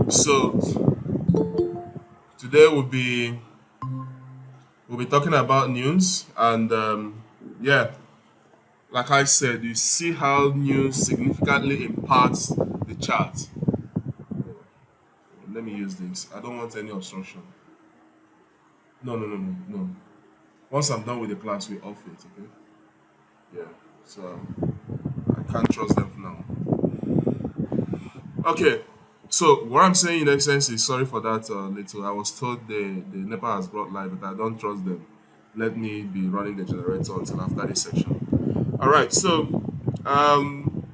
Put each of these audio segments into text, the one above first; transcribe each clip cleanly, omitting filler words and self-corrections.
So today we'll be talking about news and yeah, like I said, you see how news significantly impacts the chart. Let me use this. I don't want any obstruction. No, no, no, no, no. Once I'm done with the class, we off it. Okay. Yeah. So I can't trust them for now. Okay. So what I'm saying in essence is sorry for that little. I was told the NEPA has brought light, but I don't trust them. Let me be running the generator until after this section. All right. So um,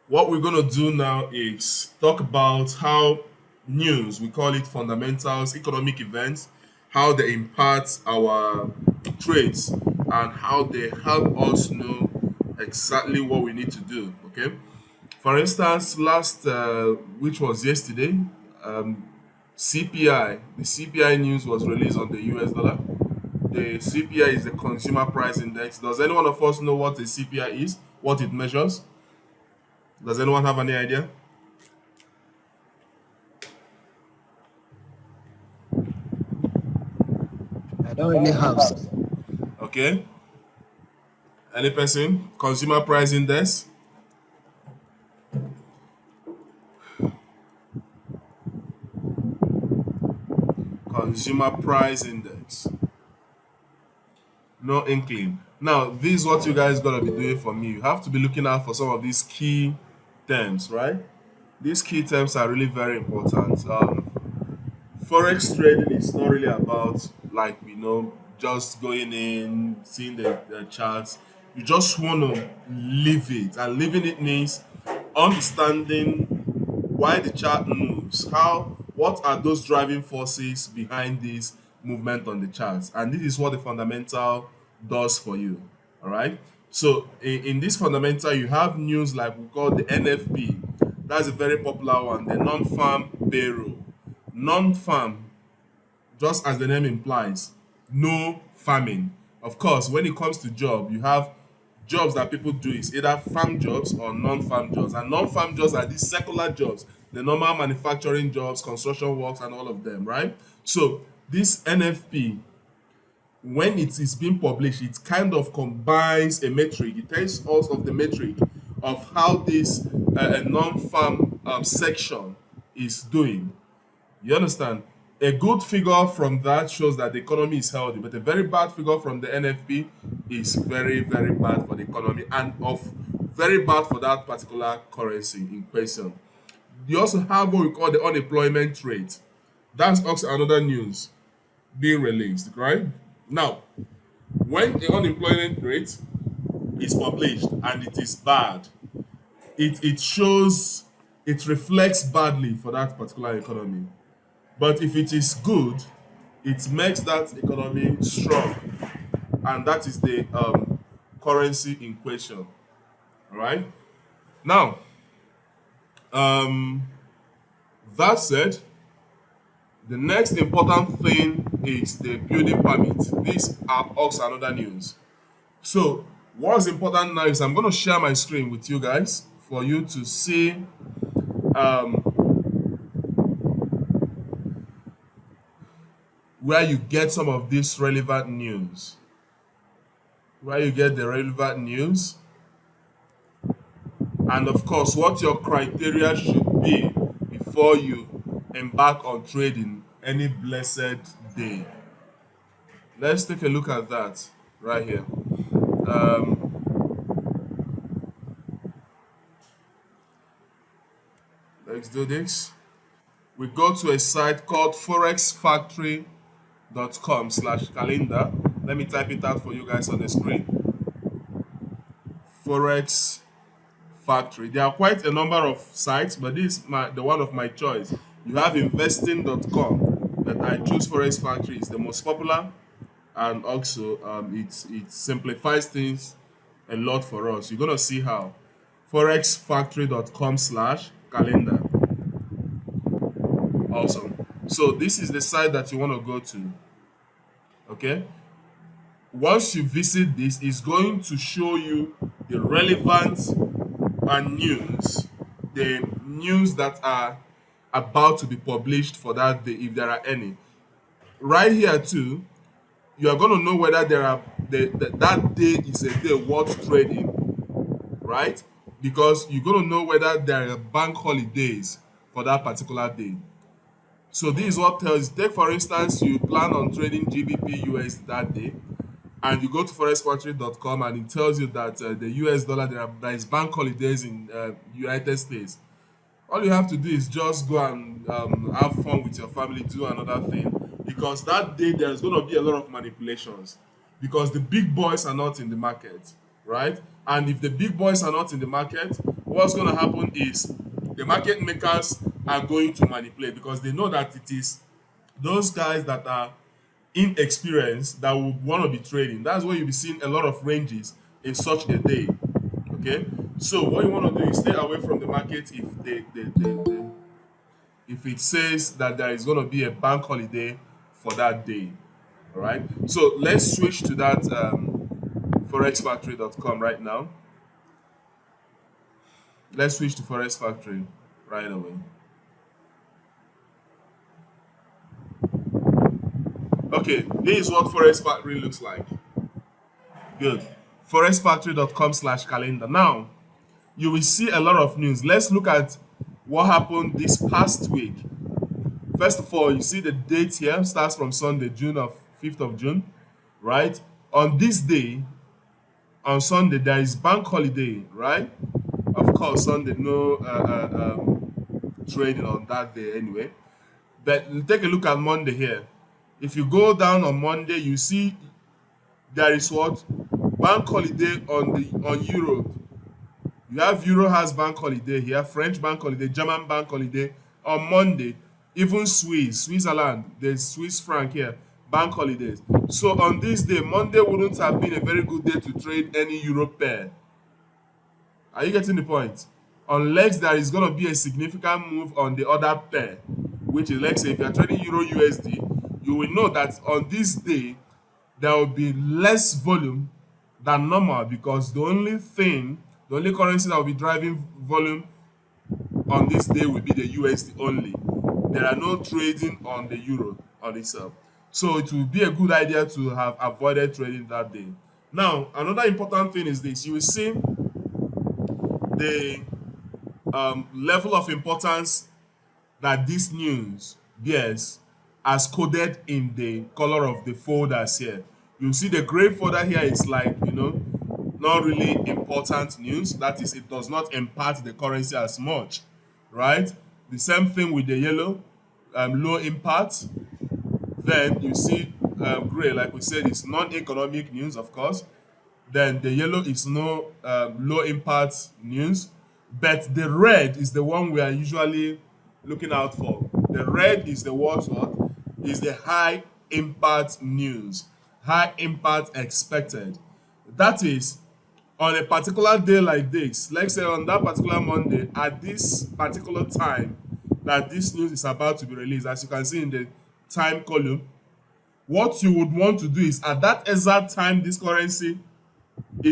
what we're gonna do now is talk about how news, we call it fundamentals, economic events, how they impact our trades and how they help us know exactly what we need to do. Okay. For instance, last which was yesterday, CPI, the CPI news was released on the US dollar. The CPI is the consumer price index. Does anyone of us know what the CPI is? What it measures? Does anyone have any idea? I don't really have, sir. Okay. Any person? Consumer price index. Consumer price index. No inkling. Now, this is what you guys gotta be doing for me. You have to be looking out for some of these key terms, right? These key terms are really very important. Forex trading is not really about like just going in, seeing the charts. You just want to live it, and living it means understanding why the chart moves, how what are those driving forces behind this movement on the charts, and this is what the fundamental does for you. All right. So in this fundamental, you have news like we call the NFP. That's a very popular one, the non-farm payroll. Non-farm, just as the name implies, no farming. Of course, when it comes to job, you have jobs that people do is either farm jobs or non-farm jobs. And non-farm jobs are these secular jobs, the normal manufacturing jobs, construction works, and all of them, right? So this NFP, when it is being published, it kind of combines a metric. It tells us of the metric of how this non-farm section is doing. You understand? A good figure from that shows that the economy is healthy, but a very bad figure from the NFP is very, very bad for the economy and of very bad for that particular currency in question. You also have what we call the unemployment rate. That's also another news being released, right? Now, when the unemployment rate is published and it is bad, it shows, it reflects badly for that particular economy. But if it is good, it makes that economy strong, and that is the currency in question. All right. Now, um, that said, the next important thing is the building permit. These are also another news. So, what's important now is I'm going to share my screen with you guys for you to see um, where you get some of this relevant news. Where you get the relevant news, and of course what your criteria should be before you embark on trading any blessed day. Let's take a look at that right here. Let's do this. We go to a site called forexfactory.com/calendar. Let me type it out for you guys on the screen. Forex Factory. There are quite a number of sites, but this is the one of my choice. You have investing.com, but I choose Forex Factory. It's the most popular, and also it simplifies things a lot for us. You're gonna see how. Forexfactory.com/calendar. Awesome. So this is the site that you want to go to. Okay. Once you visit this, it's going to show you the relevant news, the news that are about to be published for that day, if there are any. Right here too, you are going to know whether that day is a day worth trading, right? Because you're going to know whether there are bank holidays for that particular day. So this is what tells. Take for instance, you plan on trading GBP US that day, and you go to forexfactory.com and it tells you that the US dollar, there is bank holidays in United States. All you have to do is just go and have fun with your family, do another thing, because that day there's going to be a lot of manipulations, because the big boys are not in the market, right? And if the big boys are not in the market, what's going to happen is the market makers are going to manipulate, because they know that it is those guys that are inexperienced that would want to be trading. That's why you'll be seeing a lot of ranges in such a day. Okay, so what you want to do is stay away from the market if if it says that there is going to be a bank holiday for that day. All right, so let's switch to that forexfactory.com right now. Let's switch to Forex Factory right away. Okay, this is what Forex Factory looks like. Good. Forexfactory.com/calendar. Now, you will see a lot of news. Let's look at what happened this past week. First of all, you see the date here starts from Sunday, June of 5th of June, right? On this day, on Sunday, there is bank holiday, right? Of course, Sunday, no trading on that day anyway. But take a look at Monday here. If you go down on Monday, you see there is what? Bank holiday on Europe. You have Euro has bank holiday here, French bank holiday, German bank holiday on Monday. Even Switzerland, there's Swiss franc here, bank holidays. So on this day, Monday wouldn't have been a very good day to trade any euro pair. Are you getting the point? Unless there is going to be a significant move on the other pair, which is, let's say, if you're trading Euro USD, you will know that on this day, there will be less volume than normal, because the only currency that will be driving volume on this day will be the USD only. There are no trading on the euro on itself. So it will be a good idea to have avoided trading that day. Now, another important thing is this. You will see the level of importance that this news bears as coded in the color of the folders here. You see the gray folder here is like, not really important news. That is, it does not impact the currency as much, right? The same thing with the yellow, low impact. Then you see gray, like we said, is non-economic news, of course. Then the yellow is no low impact news. But the red is the one we are usually looking out for. The red is the what? Is the high impact news. High impact expected. That is, on a particular day like this, let's say on that particular Monday, at this particular time that this news is about to be released, as you can see in the time column, what you would want to do is, at that exact time this currency the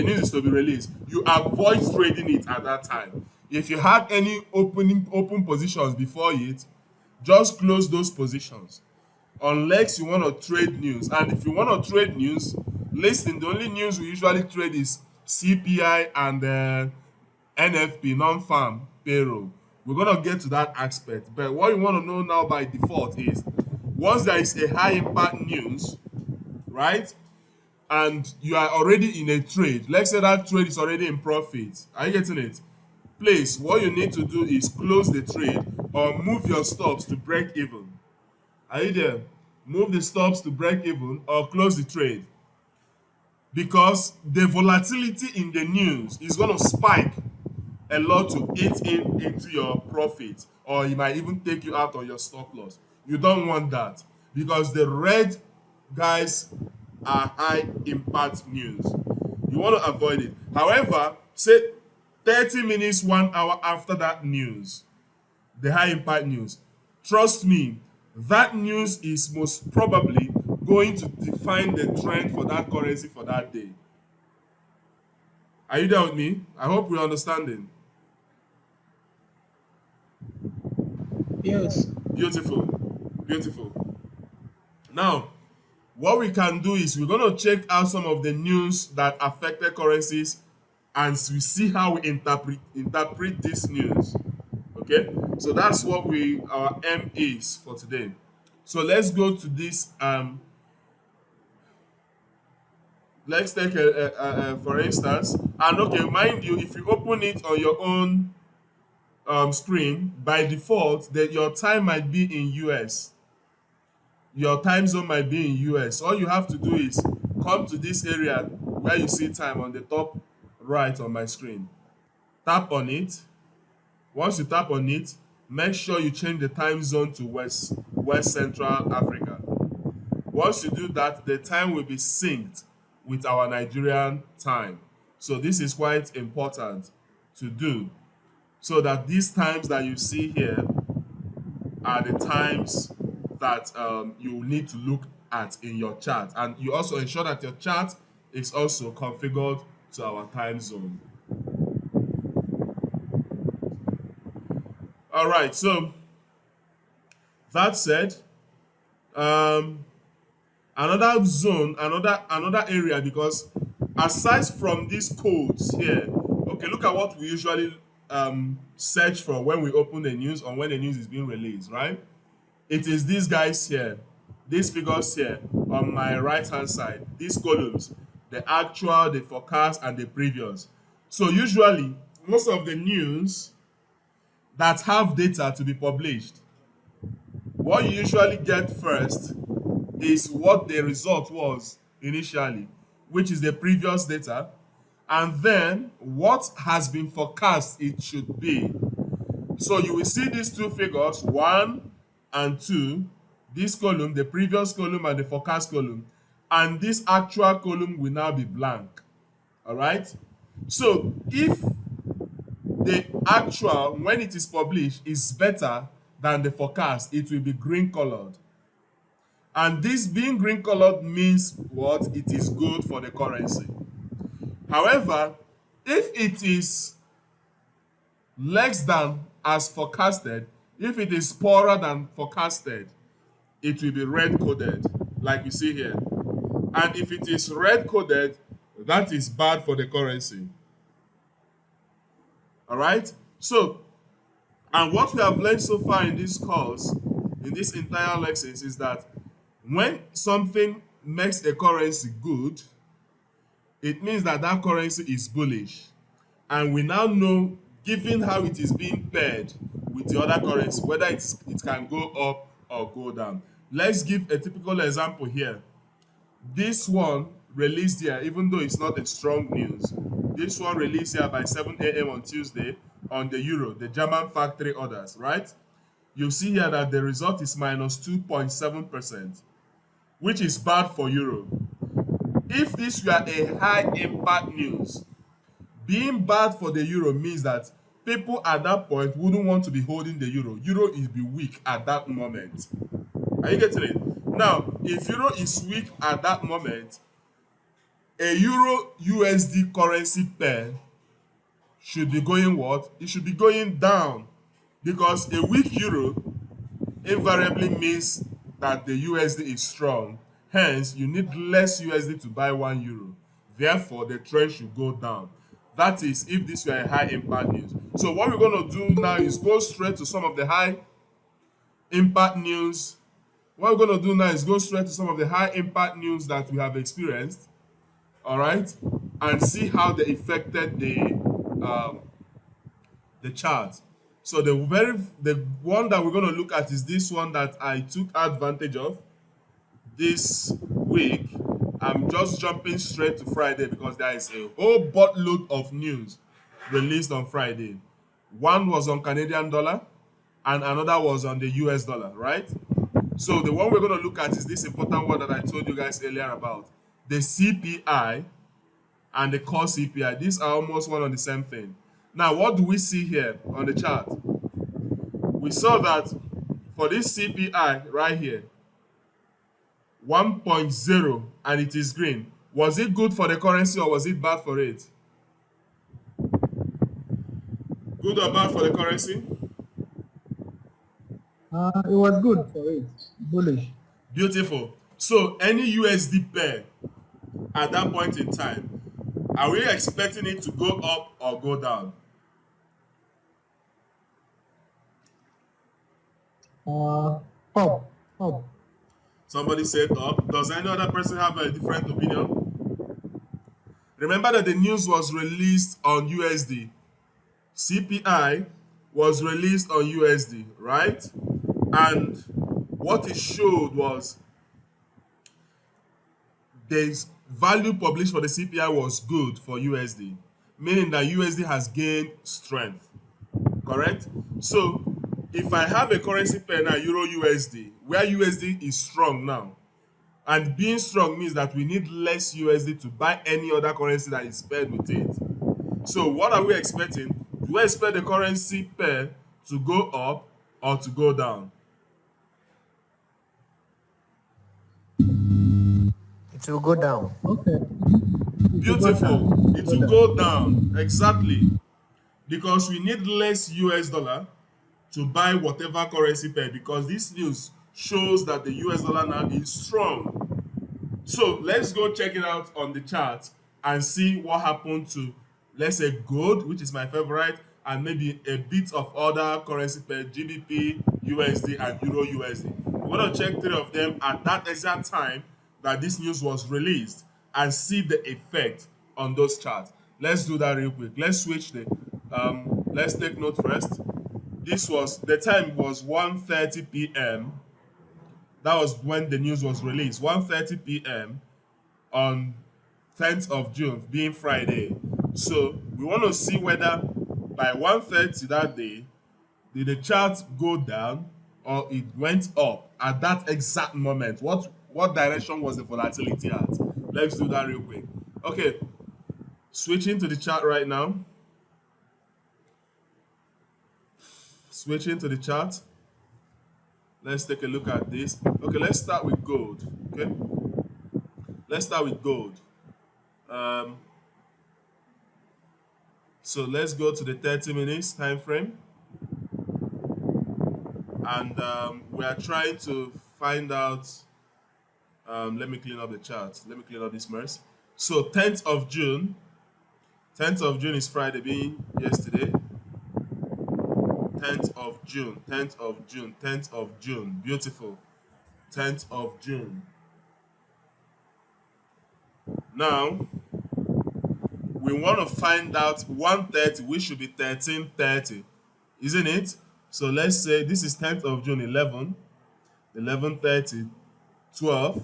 news is to be released, you avoid trading it at that time. If you had any open positions before it, just close those positions, unless you want to trade news. And if you want to trade news, listen, the only news we usually trade is CPI and NFP, non-farm payroll. We're going to get to that aspect. But what you want to know now by default is, once there is a high impact news, right, and you are already in a trade, let's say that trade is already in profit, are you getting it? Please, what you need to do is close the trade or move your stops to break even. Are you there? Move the stops to break even or close the trade, because the volatility in the news is going to spike a lot to eat into your profit, or it might even take you out on your stop loss. You don't want that, because the red guys are high impact news. You want to avoid it. However, say 30 minutes, 1 hour after that news, the high impact news, trust me, that news is most probably going to define the trend for that currency for that day. Are you there with me? I hope we're understanding. Yes. Beautiful. Beautiful. Now, what we can do is we're going to check out some of the news that affected currencies and we see how we interpret this news. Okay? So that's what we our aim is for today. So let's go to this let's take for instance, and okay, mind you, if you open it on your own screen, by default that your time might be in US, your time zone might be in US. All you have to do is come to this area where you see time on the top right on my screen. Tap on it. Once you tap on it, make sure you change the time zone to West Central Africa. Once you do that, the time will be synced with our Nigerian time. So this is quite important to do, so that these times that you see here are the times that you need to look at in your chart, and you also ensure that your chart is also configured to our time zone. All right, so that said, um, another zone, another area, because aside from these codes here, okay, look at what we usually search for when we open the news or when the news is being released, right? It is these guys here, these figures here on my right hand side, these columns, the actual, the forecast, and the previous. So usually most of the news that have data to be published, what you usually get first is what the result was initially, which is the previous data, and then what has been forecast it should be. So you will see these two figures, 1 and 2, this column, the previous column and the forecast column, and this actual column will now be blank. All right? So if the actual, when it is published, is better than the forecast, it will be green colored. And this being green colored means what? It is good for the currency. However, if it is less than as forecasted, if it is poorer than forecasted, it will be red coded, like you see here. And if it is red coded, that is bad for the currency. All right? So, and what we have learned so far in this course, in this entire lessons, is that when something makes a currency good, it means that that currency is bullish. And we now know, given how it is being paired with the other currency, whether it can go up or go down. Let's give a typical example here. This one released here, even though it's not a strong news, this one released here by 7 a.m. on Tuesday on the euro, the German factory orders, right? You see here that the result is minus 2.7%, which is bad for euro. If this were a high impact news, being bad for the euro means that people at that point wouldn't want to be holding the euro. Euro is be weak at that moment. Are you getting it? Now, if euro is weak at that moment, a euro USD currency pair should be going what? It should be going down, because a weak euro invariably means that the USD is strong. Hence, you need less USD to buy 1 euro. Therefore, the trend should go down. That is if this were a high impact news. So what we're going to do now is go straight to some of the high impact news. What we're going to do now is go straight to some of the high impact news that we have experienced, all right, and see how they affected the chart. So the one that we're going to look at is this one that I took advantage of this week. I'm just jumping straight to Friday because there is a whole boatload of news released on Friday. One was on Canadian dollar and another was on the US dollar, right? So the one we're going to look at is this important one that I told you guys earlier about, the CPI and the core CPI. These are almost one and the same thing. Now, what do we see here on the chart? We saw that for this CPI right here, 1.0, and it is green. Was it good for the currency or was it bad for it? Good or bad for the currency? It was good for it. Bullish. Beautiful. So any USD pair at that point in time, are we expecting it to go up or go down? Uh, Up, up. Somebody said up. Does any other person have a different opinion? Remember that the news was released on USD. CPI was released on USD, right? And what it showed was the value published for the CPI was good for USD, meaning that USD has gained strength. Correct? So if I have a currency pair now, Euro USD, where USD is strong now, and being strong means that we need less USD to buy any other currency that is paired with it. So what are we expecting? Do we expect the currency pair to go up or to go down? It will go down. Okay. It will go Beautiful. down. It It will will go down. go down. Exactly. Because we need less US dollar to buy whatever currency pair, because this news shows that the US dollar now is strong. So let's go check it out on the chart and see what happened to, let's say, gold, which is my favorite, and maybe a bit of other currency pair, GBP, USD, and Euro USD. We're going to check three of them at that exact time that this news was released and see the effect on those charts. Let's do that real quick. Let's switch the, let's take note first. This was, the time was 1:30 p.m. That was when the news was released. 1:30 p.m. on 10th of June, being Friday. So we want to see whether by 1:30 that day, did the chart go down or it went up at that exact moment. What direction was the volatility at? Let's do that real quick. Okay, switching to the chart right now. Switching to the chart. Let's take a look at this. Okay, let's start with gold. Okay, let's start with gold. Um, so let's go to the 30 minutes time frame, and we are trying to find out. Let me clean up the chart. Let me clean up this mess. So 10th of June. 10th of June is Friday, being yesterday. 10th of June. 10th of June. 10th of June. Beautiful. 10th of June. Now we want to find out 1:30, which should be 13:30, isn't it? So let's say this is 10th of June, 11, 11:30, 12,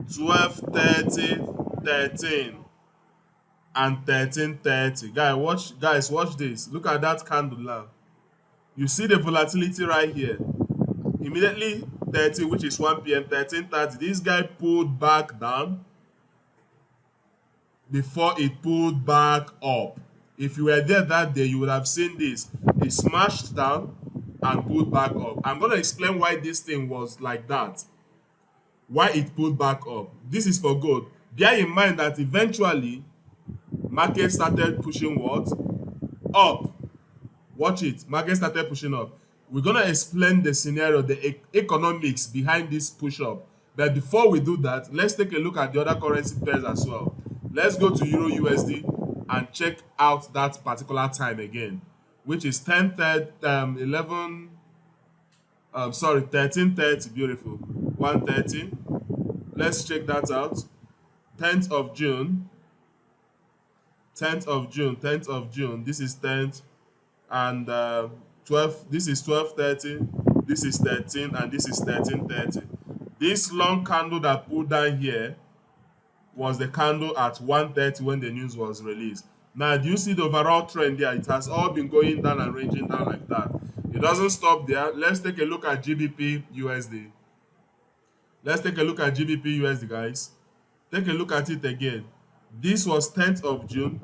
12:30, 13, and 13:30. Guys, watch this. Look at that candle now. You see the volatility right here. Immediately 30, which is 1 p.m., 13:30, this guy pulled back down before it pulled back up. If you were there that day, you would have seen this. It smashed down and pulled back up. I'm going to explain why this thing was like that. Why it pulled back up. This is for gold. Bear in mind that eventually, market started pushing what? Up. Watch it. Market started pushing up. We're going to explain the scenario, the economics behind this push up. But before we do that, let's take a look at the other currency pairs as well. Let's go to Euro USD and check out that particular time again, which is 11, sorry, 13:30. Beautiful. 1:30. Let's check that out. 10th of June. 10th of June. 10th of June. This is 10th, and 12. This is 12:30. This is 13, and this is 13:30. This long candle that pulled down here was the candle at 1:30 when the news was released. Now, do you see the overall trend there? It has all been going down and ranging down like that. It doesn't stop there. Let's take a look at GBP USD. Let's take a look at GBP USD, guys. Take a look at it again. This was 10th of June.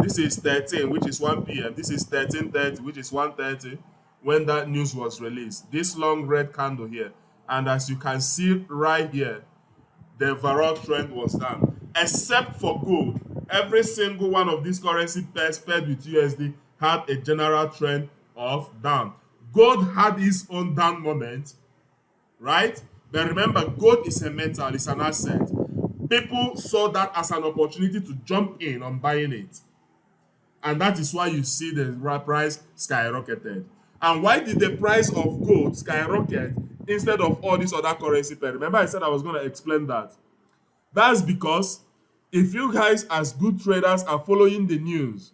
This is 13, which is 1 p.m. This is 13:30, which is 1:30 when that news was released. This long red candle here. And as you can see right here, the overall trend was down, except for gold. Every single one of these currency pairs paired with USD had a general trend of down. Gold had its own down moment, right? But remember, gold is a metal, it's an asset. People saw that as an opportunity to jump in on buying it. And that is why you see the price skyrocketed. And why did the price of gold skyrocket instead of all these other currency pair? Remember I said I was going to explain that. That's because if you guys as good traders are following the news,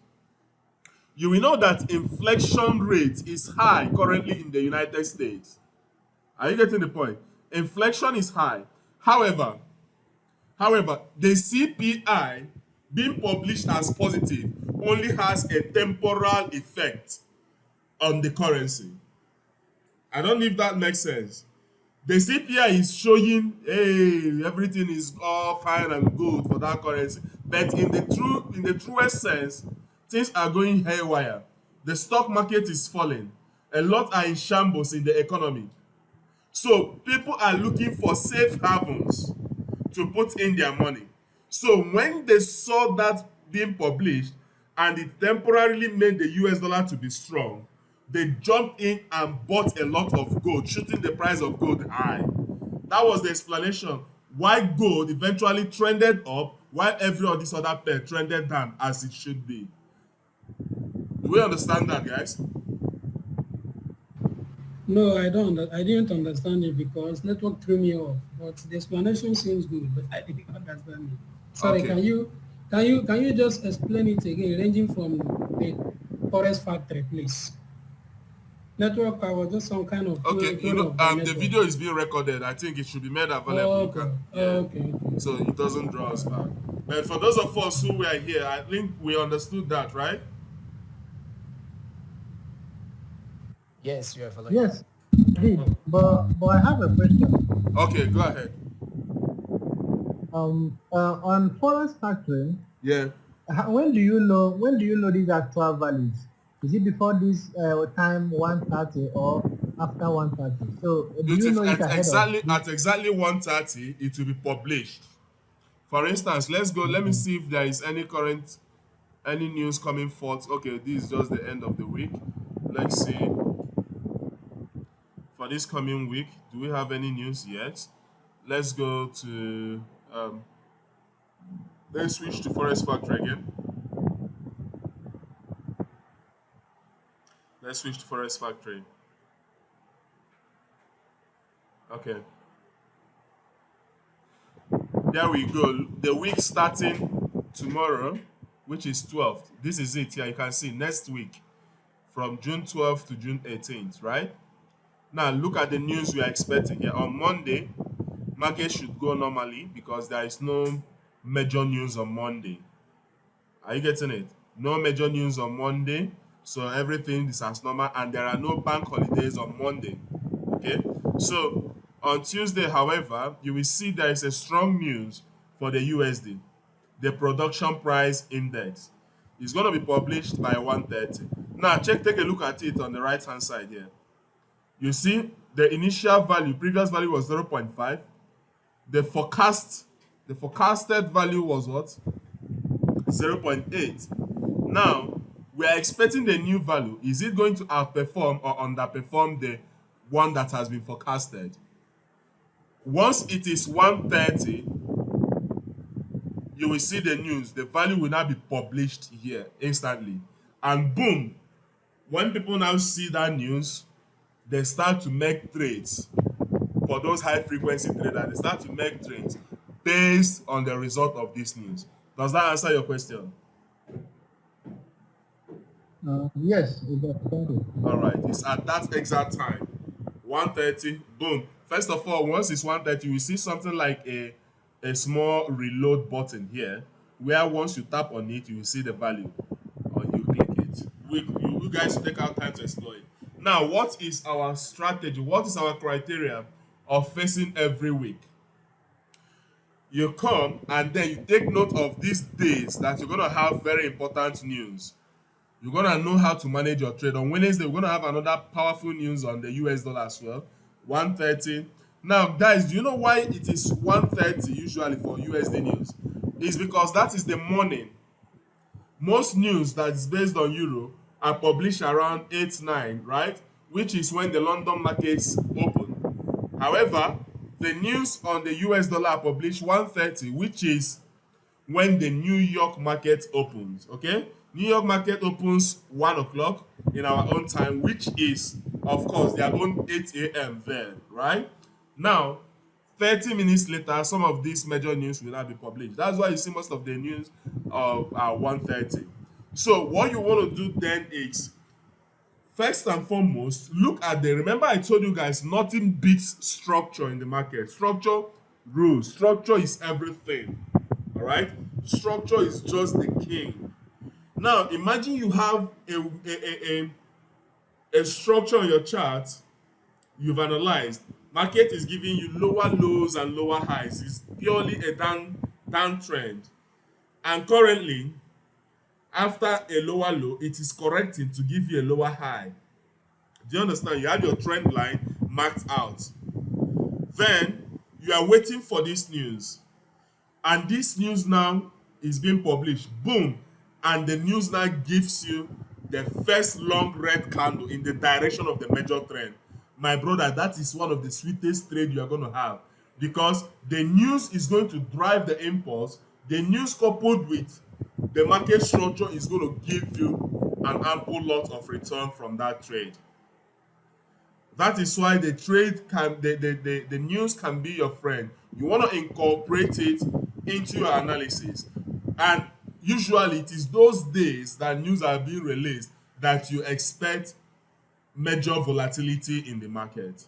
you will know that inflation rate is high currently in the United States. Are you getting the point? Inflation is high. However, the CPI being published as positive only has a temporal effect on the currency. I don't know if that makes sense. The CPI is showing, hey, everything is all fine and good for that currency, but in the truest sense, things are going haywire. The stock market is falling. A lot are in shambles in the economy. So people are looking for safe havens to put in their money. So when they saw that being published and it temporarily made the US dollar to be strong, they jumped in and bought a lot of gold, shooting the price of gold high. That was the explanation why gold eventually trended up while every of these other pair trended down as it should be. Do we understand that, guys? No, I don't. I didn't understand it because network threw me off. But the explanation seems good, but I didn't understand it. Sorry, Okay. can you just explain it again, ranging from the forest factory, please? Network was just some kind of Okay, throwing of the the network. video is being recorded. I think it should be made available. Oh, You okay. can, Oh, yeah. okay. So it doesn't draw us back. But for those of us who were here, I think we understood that, right? Yes, you are following. Yes, did. But I have a question. Okay, go ahead. On forest factory, Yeah. when do you know these actual values? Is it before this time 1:30 or after 1:30? So do you know it ahead of this? At exactly 1:30, it will be published. For instance, let's go. Let me Okay. see if there is any news coming forth. Okay, this is just the end of the week. Let's see. For this coming week, do we have any news yet? Let's go to let's switch to Forest Factory again. Let's switch to Forest Factory. Okay. There we go. The week starting tomorrow, which is 12th. This is it. Yeah, you can see next week from June 12th to June 18th, right? Now look at the news we are expecting here. On Monday, market should go normally because there is no major news on Monday. Are you getting it? No major news on Monday, so everything is as normal, and there are no bank holidays on Monday. Okay, so on Tuesday, however, you will see there is a strong news for the USD. The production price index is going to be published by 1:30. Now, take a look at it on the right hand side here. You see the initial value, previous value was 0.5. The forecasted value was what? 0.8. Now, we are expecting the new value. Is it going to outperform or underperform the one that has been forecasted? Once it is 1:30, you will see the news. The value will now be published here instantly. And boom, when people now see that news, they start to make trades. For those high frequency traders, they start to make trades based on the result of this news. Does that answer your question? Yes, it does. Thank you. All right, it's at that exact time, 1:30. Boom. First of all, once it's 1:30, you will see something like a small reload button here, where once you tap on it, you will see the value, or you click it. You guys take out time to explore it. Now, what is our strategy? What is our criteria of facing every week? You come and then you take note of these days that you're gonna have very important news. You're gonna know how to manage your trade. On Wednesday, we're gonna have another powerful news on the US dollar as well. 1:30. Now, guys, do you know why it is 1:30 usually for USD news? It's because that is the morning. Most news that is based on euro are published around 8, 9, right? which is when the London markets open. However, the news on the US dollar are published 1:30, which is when the New York market opens. Okay, New York market opens 1 o'clock in our own time, which is of course their own 8 a.m. there, right? Now, 30 minutes later, some of these major news will not be published. That's why you see most of the news of 1:30. So what you want to do then is, first and foremost, look at the, remember I told you guys nothing beats structure in the market. Structure rules. Structure is everything. All right? Structure is just the king. Now, imagine you have a structure on your chart you've analyzed. Market is giving you lower lows and lower highs. It's purely a downtrend. And currently, after a lower low, it is correcting to give you a lower high. Do you understand? You had your trend line marked out. Then you are waiting for this news. And this news now is being published. Boom. And the news now gives you the first long red candle in the direction of the major trend. My brother, that is one of the sweetest trade you are going to have, because the news is going to drive the impulse. The news coupled with the market structure is going to give you an ample lot of return from that trade. That is why the trade can, the news can be your friend. You want to incorporate it into your analysis. And usually it is those days that news are being released that you expect major volatility in the market.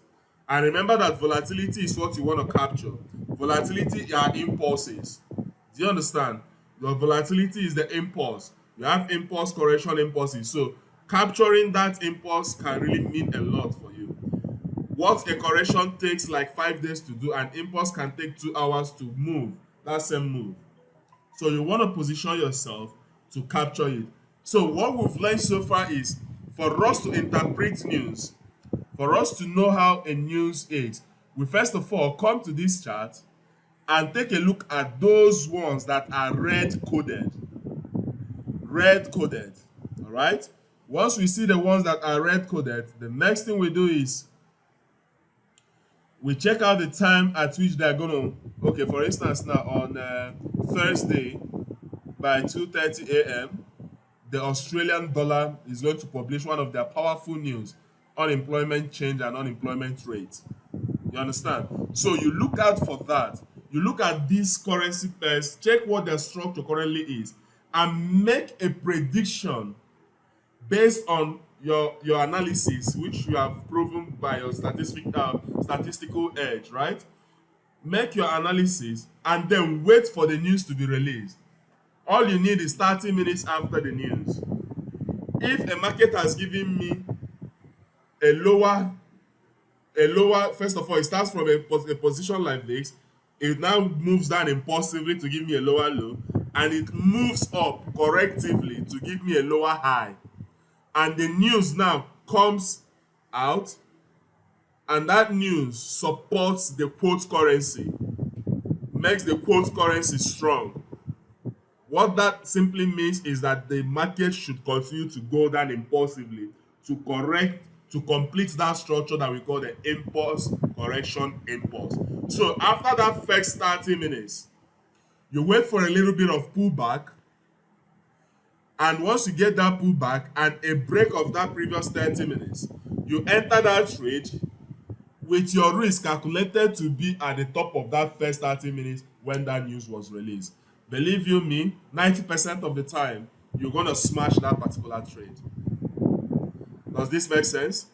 And remember that volatility is what you want to capture. Volatility are impulses. Do you understand? Your volatility is the impulse. You have impulse, correction, impulses. So capturing that impulse can really mean a lot for you. What a correction takes like 5 days to do, an impulse can take 2 hours to move that same move. So you want to position yourself to capture it. So what we've learned so far is, for us to interpret news, for us to know how a news is, we first of all come to this chart and take a look at those ones that are red coded. Red coded. All right. Once we see the ones that are red coded, the next thing we do is we check out the time at which they're gonna, okay, for instance now on Thursday by 2:30 a.m. the Australian dollar is going to publish one of their powerful news, unemployment change and unemployment rate. You understand? So you look out for that. You look at these currency pairs, check what their structure currently is, and make a prediction based on your analysis, which you have proven by your statistical edge, right? Make your analysis and then wait for the news to be released. All you need is 30 minutes after the news. If a market has given me a lower, first of all, it starts from a position like this, it now moves down impulsively to give me a lower low, and it moves up correctively to give me a lower high. And the news now comes out, and that news supports the quote currency, makes the quote currency strong. What that simply means is that the market should continue to go down impulsively to complete that structure that we call the impulse correction impulse. So after that first 30 minutes, you wait for a little bit of pullback, and once you get that pullback and a break of that previous 30 minutes, you enter that trade with your risk calculated to be at the top of that first 30 minutes when that news was released. Believe you me, 90% of the time, you're going to smash that particular trade. Does this make sense?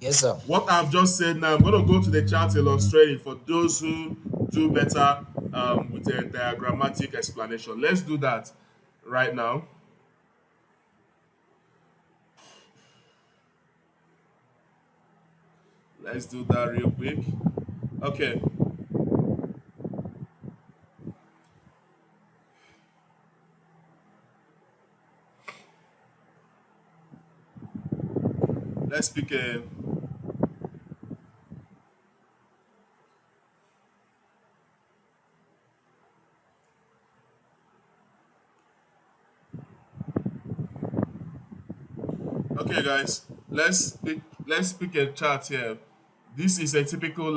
Yes, sir. What I've just said now, I'm going to go to the chart to illustrate it for those who do better with a diagrammatic explanation. Let's do that right now. Let's do that real quick. Okay. Let's pick a Okay, guys, let's pick a chart here. This is a typical.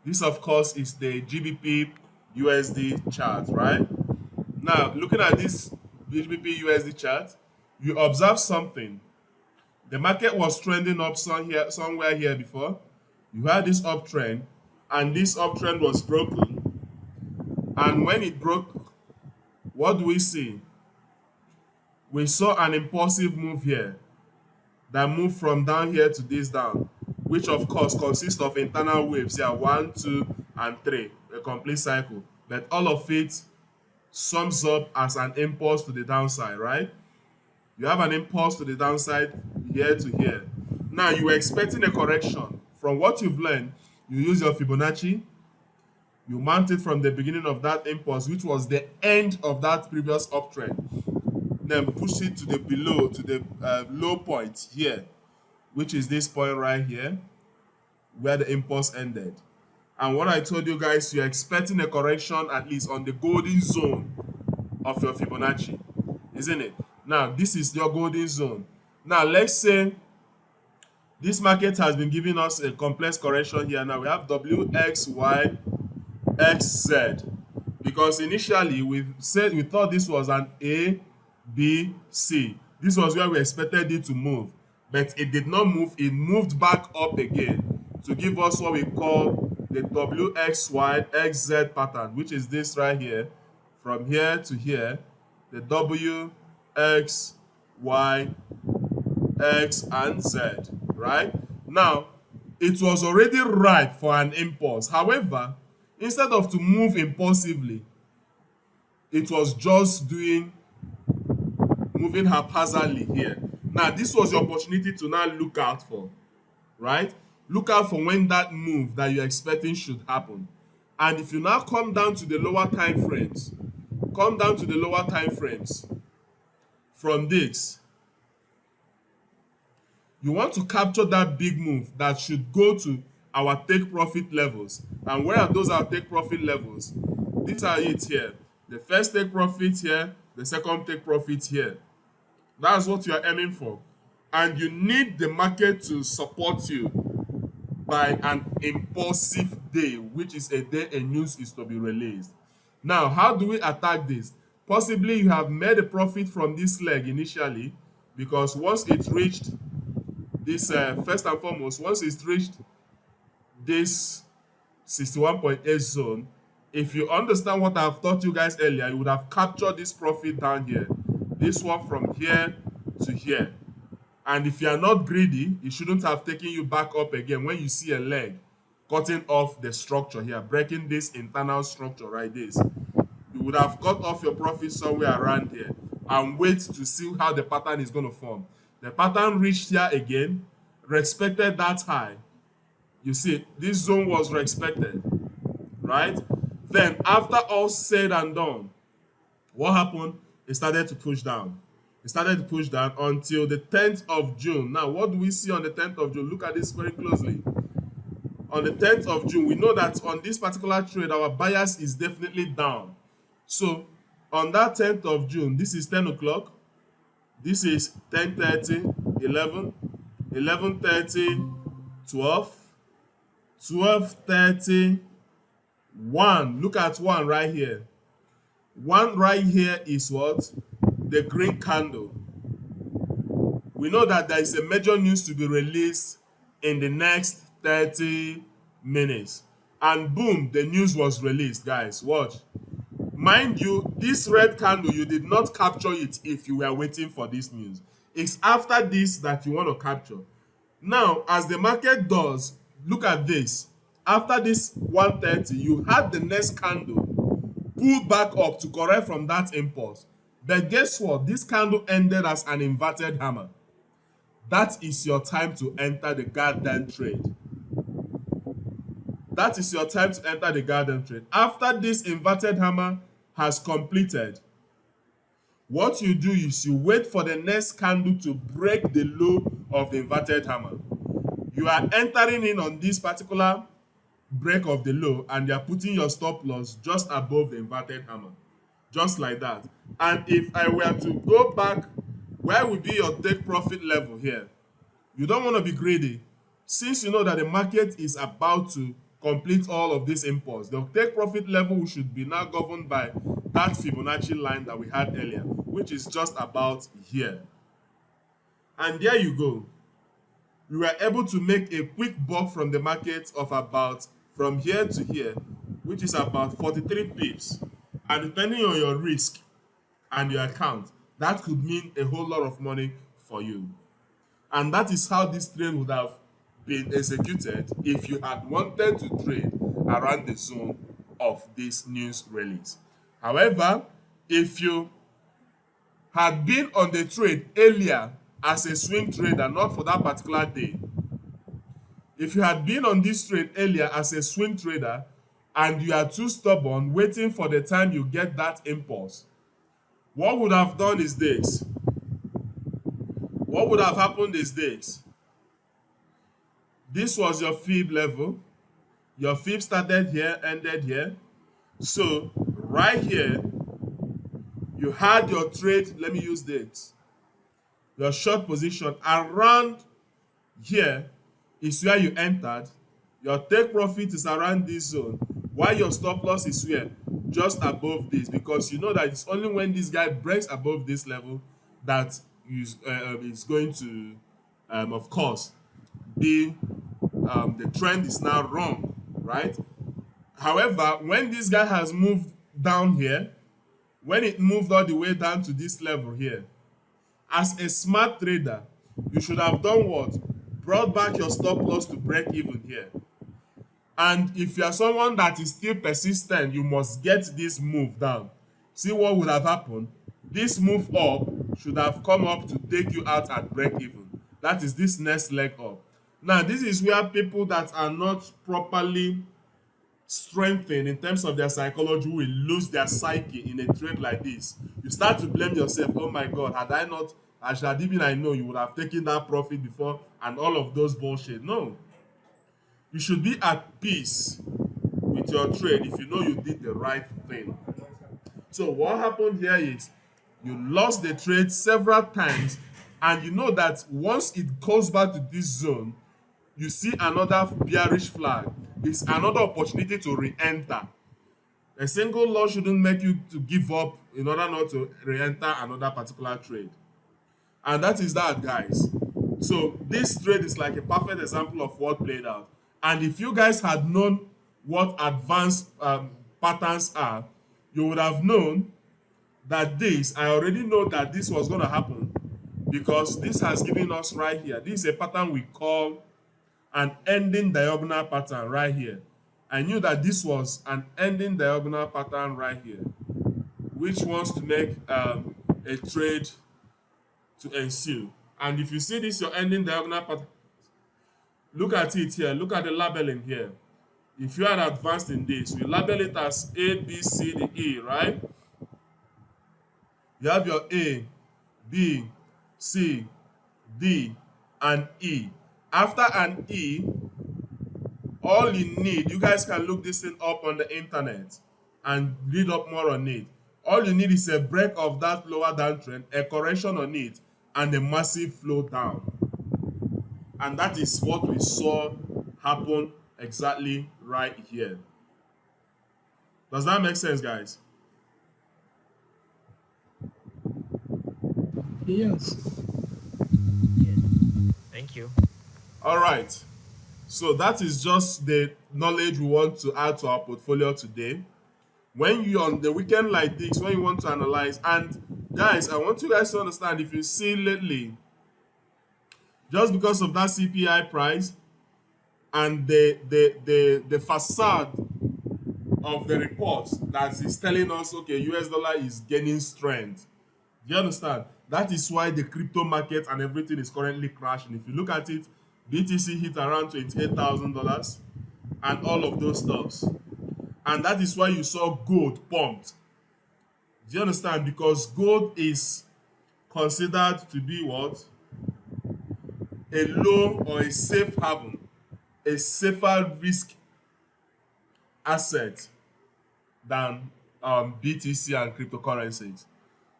This, of course, is the GBP USD chart, right? Now, looking at this GBP USD chart, you observe something. The market was trending up somewhere here before. You had this uptrend, and this uptrend was broken. And when it broke, what do we see? We saw an impulsive move here that moved from down here to this down, which of course consists of internal waves here, one, two, and three, a complete cycle. But all of it sums up as an impulse to the downside, right? You have an impulse to the downside here to here. Now you were expecting a correction. From what you've learned, you use your Fibonacci, you mount it from the beginning of that impulse, which was the end of that previous uptrend, then push it to the below, to the low point here, which is this point right here, where the impulse ended. And what I told you guys, you're expecting a correction at least on the golden zone of your Fibonacci, isn't it? Now, this is your golden zone. Now, let's say this market has been giving us a complex correction here. Now, we have W, X, Y, X, Z. Because initially, we thought this was an A, B, C. This was where we expected it to move. But it did not move. It moved back up again to give us what we call the WXY XZ pattern, which is this right here. From here to here, the W, X, Y, X, and Z, right? Now, it was already ripe for an impulse. However, instead of to move impulsively, it was just moving haphazardly here. Now, this was your opportunity to now look out for, right? Look out for when that move that you're expecting should happen. And if you now come down to the lower time frames, from this, you want to capture that big move that should go to our take profit levels. And where are those our take profit levels? These are it here. The first take profit here, the second take profit here. That's what you are aiming for. And you need the market to support you by an impulsive day, which is a day a news is to be released. Now, how do we attack this? Possibly you have made a profit from this leg initially, because once it reached this, first and foremost, once it's reached this 61.8 zone, if you understand what I've taught you guys earlier, you would have captured this profit down here, this one from here to here. And if you are not greedy, it shouldn't have taken you back up again when you see a leg cutting off the structure here, breaking this internal structure right this. You would have cut off your profit somewhere around here and wait to see how the pattern is going to form. The pattern reached here again, respected that high. You see, this zone was respected, right? Then after all said and done, what happened? It started to push down. It started to push down until the 10th of June. Now, what do we see on the 10th of June? Look at this very closely. On the 10th of June, we know that on this particular trade, our bias is definitely down. So, on that 10th of June, this is 10 o'clock. This is 10:30, 11, 11:30, 12, 12:30, 1. Look at 1 right here. 1 right here is what? The green candle. We know that there is a major news to be released in the next 30 minutes. And boom, the news was released, guys. Watch. Mind you, this red candle, you did not capture it if you were waiting for this news. It's after this that you want to capture. Now, as the market does, look at this. After this 130, you had the next candle pull back up to correct from that impulse. But guess what? This candle ended as an inverted hammer. That is your time to enter the goddamn trade. That is your time to enter the goddamn trade. After this inverted hammer has completed, what you do is you wait for the next candle to break the low of the inverted hammer. You are entering in on this particular break of the low and you are putting your stop loss just above the inverted hammer. Just like that. And if I were to go back where will be your take profit level here? You don't want to be greedy. Since you know that the market is about to complete all of these imports, the take profit level should be now governed by that Fibonacci line that we had earlier, which is just about here. And there you go. We were able to make a quick buck from the market of about from here to here, which is about 43 pips. And depending on your risk and your account, that could mean a whole lot of money for you. And that is how this trade would have been executed if you had wanted to trade around the zone of this news release. However, if you had been on the trade earlier as a swing trader, not for that particular day, if you had been on this trade earlier as a swing trader and you are too stubborn waiting for the time you get that impulse, what would have done is this. What would have happened is this. This was your fib level. Your fib started here, ended here. So right here, you had your trade. Let me use this. Your short position around here is where you entered. Your take profit is around this zone, while your stop loss is where? Just above this, because you know that it's only when this guy breaks above this level that is going to, of course, be the trend is now wrong, right? However, when this guy has moved down here, when it moved all the way down to this level here, as a smart trader, you should have done what? Brought back your stop loss to break even here. And if you are someone that is still persistent, you must get this move down. See what would have happened? This move up should have come up to take you out at break even. That is this next leg up. Now, this is where people that are not properly strengthened in terms of their psychology will lose their psyche in a trade like this. You start to blame yourself. Oh my God, had I not, had even I know, you would have taken that profit before and all of those bullshit. No. You should be at peace with your trade if you know you did the right thing. So what happened here is you lost the trade several times, and you know that once it goes back to this zone, you see another bearish flag. It's another opportunity to re-enter. A single loss shouldn't make you to give up in order not to re-enter another particular trade. And that is that, guys. So this trade is like a perfect example of what played out. And if you guys had known what advanced patterns are, you would have known that this, I already know that this was going to happen, because this has given us right here. This is a pattern we call an ending diagonal pattern right here. I knew that this was an ending diagonal pattern right here, which wants to make a trade to ensue. And if you see this, your ending diagonal pattern, look at it here. Look at the labeling here. If you are advanced in this, we label it as A, B, C, D, E, right? You have your A, B, C, D, and E. After an E, all you need, you guys can look this thing up on the internet and read up more on it. All you need is a break of that lower downtrend, a correction on it, and a massive flow down. And that is what we saw happen exactly right here. Does that make sense, guys? Yes. Thank you. All right. So that is just the knowledge we want to add to our portfolio today. When you're on the weekend like this, when you want to analyze, and guys, I want you guys to understand, if you see lately, just because of that CPI price and the facade of the report that is telling us, okay, US dollar is gaining strength. Do you understand? That is why the crypto market and everything is currently crashing. If you look at it, BTC hit around $28,000 and all of those stuffs. And that is why you saw gold pumped. Do you understand? Because gold is considered to be what? A low or a safe haven, a safer risk asset than BTC and cryptocurrencies.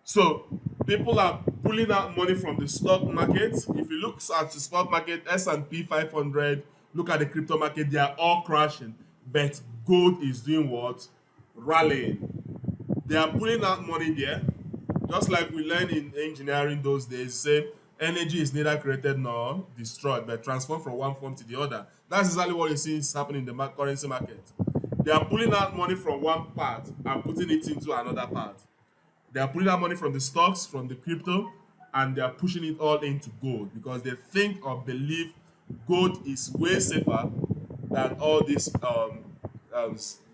So People are pulling out money from the stock market. If you look at the stock market, S&P 500, look at the crypto market, they are all crashing. But gold is doing what? Rallying. They are pulling out money there. Just like we learned in engineering those days, say energy is neither created nor destroyed, but transformed from one form to the other. That's exactly what you see is happening in the currency market. They are pulling out money from one part and putting it into another part. They are pulling out money from the stocks, from the crypto, and they are pushing it all into gold because they think or believe gold is way safer than all these um,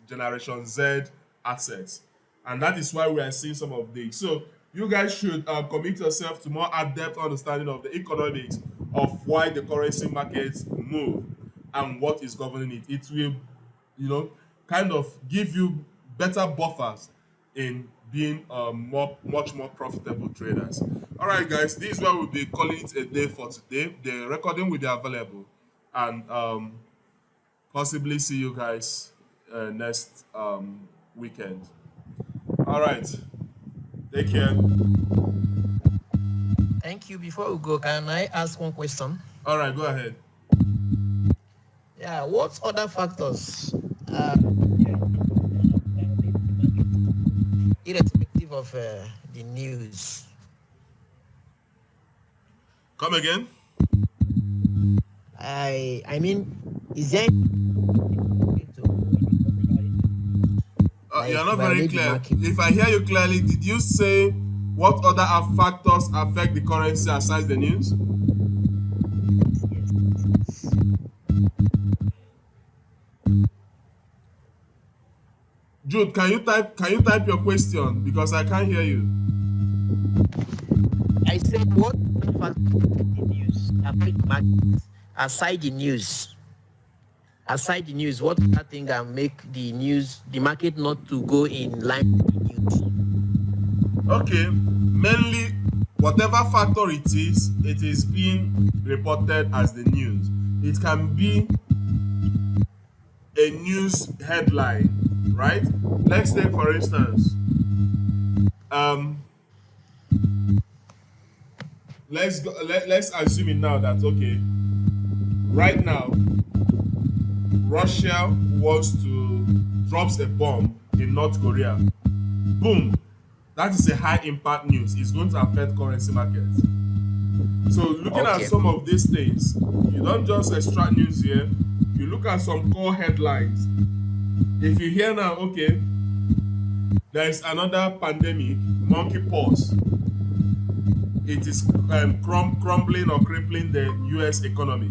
Generation Z assets. And that is why we are seeing some of these. So you guys should commit yourself to more adept understanding of the economics of why the currency markets move and what is governing it. It will, kind of give you better buffers in being much more profitable traders. All right, guys, this is where we'll be calling it a day for today. The recording will be available, and possibly see you guys next weekend. All right, take care. Thank you. Before we go, can I ask one question? All right, go ahead. Yeah, what other factors, irrespective of the news? Come again. I mean, is there You're not very violate the clear. market? If I hear you clearly, did you say what other factors affect the currency aside the news? Yes. Jude, can you type your question because I can't hear you. I said what other factors affect the news? Affect the market aside the news? Aside the news, what other thing can make the market not to go in line with the news? Okay, mainly whatever factor it is being reported as the news. It can be a news headline, right? Let's take for instance, let's assume it now that okay, right now Russia wants to drops a bomb in North Korea. Boom. That is a high impact news. It's going to affect currency markets. So looking at Okay. some of these things, you don't just extract news here. You look at some core headlines. If you hear now, okay, there is another pandemic, monkeypox. It is crumbling or crippling the U.S. economy,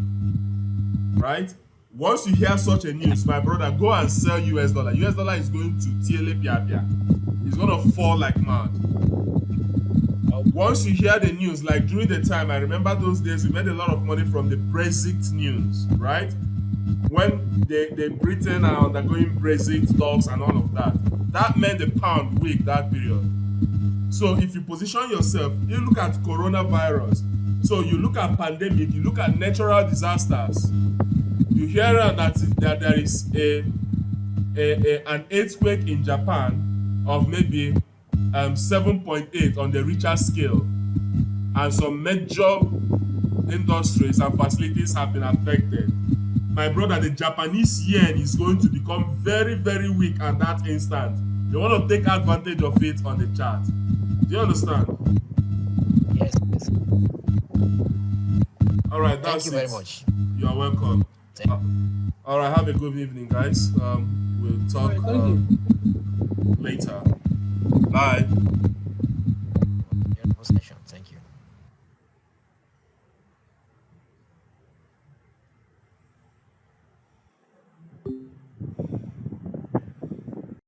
right? Once you hear such a news, my brother, go and sell US dollar. US dollar is going to tiele pia. It's going to fall like mad. Once you hear the news, like during the time, I remember those days, we made a lot of money from the Brexit news, right? When the Britain are undergoing Brexit talks and all of that, that made the pound weak that period. So if you position yourself, you look at coronavirus, so you look at pandemic, you look at natural disasters, you hear that there is an earthquake in Japan of maybe 7.8 on the Richter scale, and some major industries and facilities have been affected. My brother, the Japanese yen is going to become very, very weak at that instant. You want to take advantage of it on the chart. Do you understand? Yes. Yes. All right, Thank that's you it. very much. You are welcome. Thank All right, have a good evening, guys. We'll talk All right, thank you. later. Bye. you. Session.